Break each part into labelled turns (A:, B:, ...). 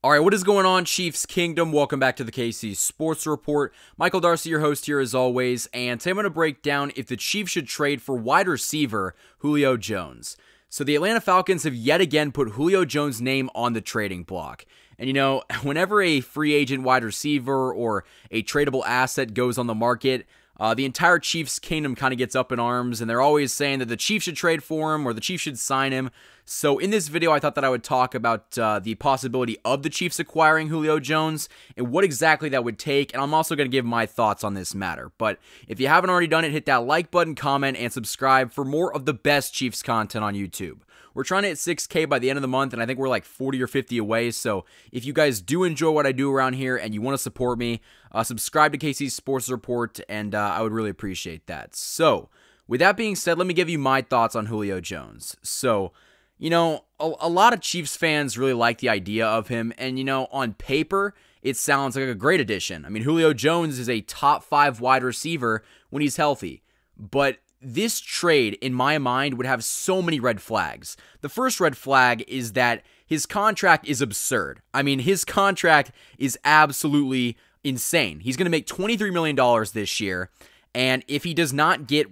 A: All right, what is going on, Chiefs Kingdom? Welcome back to the KC Sports Report. Michael Darcy, your host here as always, and today I'm going to break down if the Chiefs should trade for wide receiver Julio Jones. So the Atlanta Falcons have yet again put Julio Jones' name on the trading block. And you know, whenever a free agent wide receiver or a tradable asset goes on the market, the entire Chiefs Kingdom kind of gets up in arms, and they're always saying that the Chiefs should trade for him or the Chiefs should sign him. So in this video, I thought that I would talk about the possibility of the Chiefs acquiring Julio Jones and what exactly that would take, and I'm also going to give my thoughts on this matter. But if you haven't already done it, hit that like button, comment, and subscribe for more of the best Chiefs content on YouTube. We're trying to hit 6K by the end of the month, and I think we're like 40 or 50 away, so if you guys do enjoy what I do around here and you want to support me, subscribe to KC Sports Report, and I would really appreciate that. So, with that being said, let me give you my thoughts on Julio Jones. So, you know, a lot of Chiefs fans really like the idea of him, and, you know, on paper, it sounds like a great addition. I mean, Julio Jones is a top 5 wide receiver when he's healthy, but this trade, in my mind, would have so many red flags. The first red flag is that his contract is absurd. I mean, his contract is absolutely insane. He's going to make $23 million this year, and if he does not get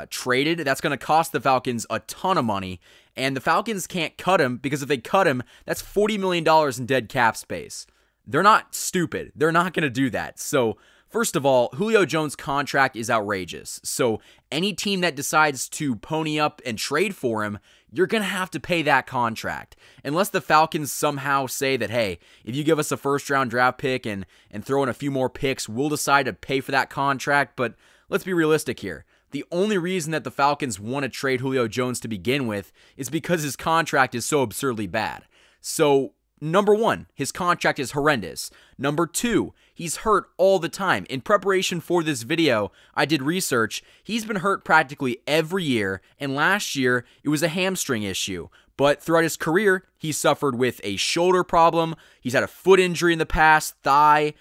A: traded, that's going to cost the Falcons a ton of money, and the Falcons can't cut him because if they cut him, that's $40 million in dead cap space. They're not stupid. They're not going to do that. So, first of all, Julio Jones' contract is outrageous. So any team that decides to pony up and trade for him, you're going to have to pay that contract. Unless the Falcons somehow say that, hey, if you give us a first-round draft pick and throw in a few more picks, we'll decide to pay for that contract. But let's be realistic here. The only reason that the Falcons want to trade Julio Jones to begin with is because his contract is so absurdly bad. So, number one, his contract is horrendous. Number two, he's hurt all the time. In preparation for this video, I did research. He's been hurt practically every year, and last year, it was a hamstring issue. But throughout his career, he suffered with a shoulder problem. He's had a foot injury in the past, thigh,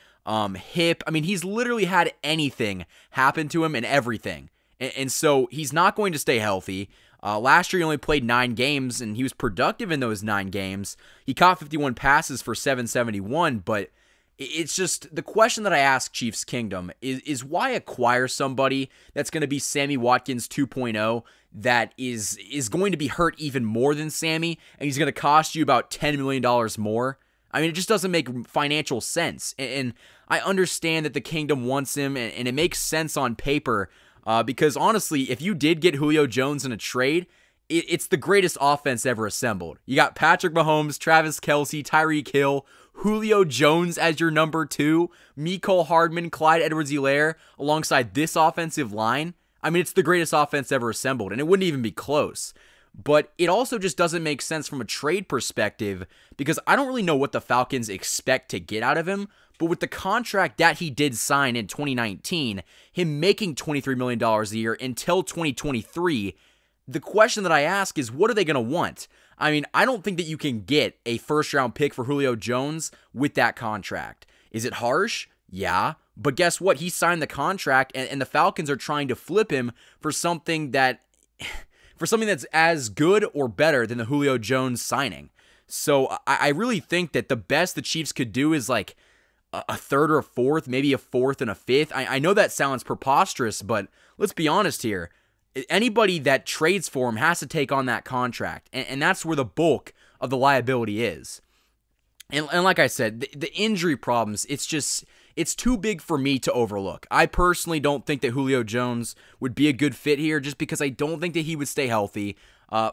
A: hip. I mean, he's literally had anything happen to him and everything. And so he's not going to stay healthy. Last year, he only played 9 games, and he was productive in those 9 games. He caught 51 passes for 771, but it's just the question that I ask Chiefs Kingdom is why acquire somebody that's going to be Sammy Watkins 2.0 that is going to be hurt even more than Sammy, and he's going to cost you about $10 million more? I mean, it just doesn't make financial sense, and I understand that the Kingdom wants him, and it makes sense on paper, because honestly, if you did get Julio Jones in a trade, it's the greatest offense ever assembled. You got Patrick Mahomes, Travis Kelce, Tyreek Hill, Julio Jones as your number 2, Mecole Hardman, Clyde Edwards-Helaire alongside this offensive line. I mean, it's the greatest offense ever assembled, and it wouldn't even be close. But it also just doesn't make sense from a trade perspective because I don't really know what the Falcons expect to get out of him. But with the contract that he did sign in 2019, him making $23 million a year until 2023, the question that I ask is, what are they going to want? I mean, I don't think that you can get a first-round pick for Julio Jones with that contract. Is it harsh? Yeah. But guess what? He signed the contract, and the Falcons are trying to flip him for something that's as good or better than the Julio Jones signing. So I really think that the best the Chiefs could do is like a third or a fourth, maybe a fourth and a fifth. I know that sounds preposterous, but let's be honest here. Anybody that trades for him has to take on that contract, and that's where the bulk of the liability is. And like I said, the injury problems, it's too big for me to overlook. I personally don't think that Julio Jones would be a good fit here just because I don't think that he would stay healthy.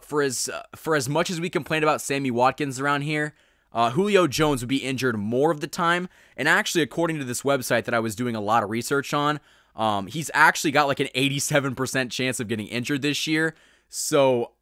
A: For as much as we complain about Sammy Watkins around here, Julio Jones would be injured more of the time, and actually, according to this website that I was doing a lot of research on, he's actually got like an 87% chance of getting injured this year, so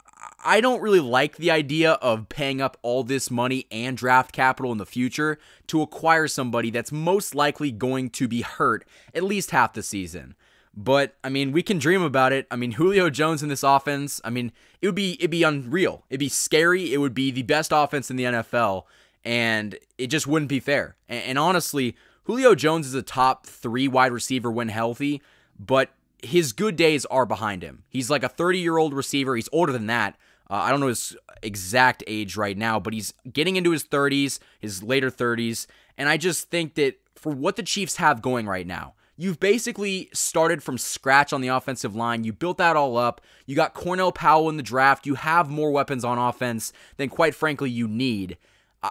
A: I don't really like the idea of paying up all this money and draft capital in the future to acquire somebody that's most likely going to be hurt at least half the season. But, I mean, we can dream about it. I mean, Julio Jones in this offense, I mean, it'd be unreal. It'd be scary. It would be the best offense in the NFL, and it just wouldn't be fair. And honestly, Julio Jones is a top 3 wide receiver when healthy, but his good days are behind him. He's like a 30-year-old receiver. He's older than that. I don't know his exact age right now, but he's getting into his 30s, his later 30s, and I just think that for what the Chiefs have going right now, you've basically started from scratch on the offensive line. You built that all up. You got Cornell Powell in the draft. You have more weapons on offense than, quite frankly, you need.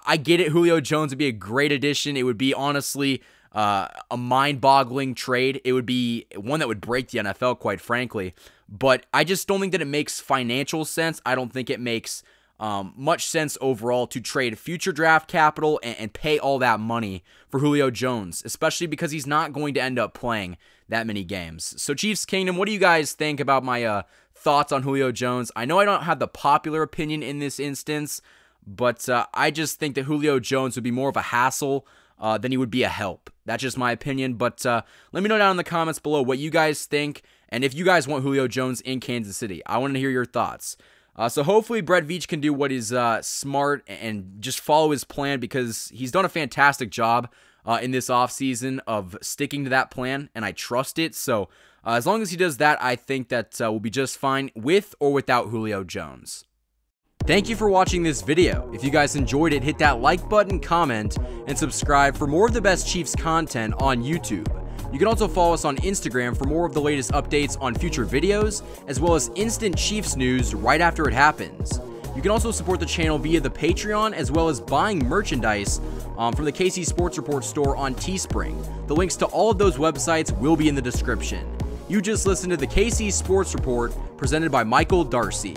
A: I get it. Julio Jones would be a great addition. It would be, honestly, a mind-boggling trade. It would be one that would break the NFL, quite frankly. But I just don't think that it makes financial sense. I don't think it makes much sense overall to trade future draft capital and pay all that money for Julio Jones, especially because he's not going to end up playing that many games. So Chiefs Kingdom, what do you guys think about my thoughts on Julio Jones? I know I don't have the popular opinion in this instance, but I just think that Julio Jones would be more of a hassle than he would be a help. That's just my opinion, but let me know down in the comments below what you guys think, and if you guys want Julio Jones in Kansas City. I want to hear your thoughts. So hopefully Brett Veach can do what is smart and just follow his plan, because he's done a fantastic job in this offseason of sticking to that plan, and I trust it. So as long as he does that, I think that we'll be just fine with or without Julio Jones. Thank you for watching this video. If you guys enjoyed it, hit that like button, comment, and subscribe for more of the best Chiefs content on YouTube. You can also follow us on Instagram for more of the latest updates on future videos, as well as instant Chiefs news right after it happens. You can also support the channel via the Patreon, as well as buying merchandise from the KC Sports Report store on Teespring. The links to all of those websites will be in the description. You just listened to the KC Sports Report, presented by Michael Darcy.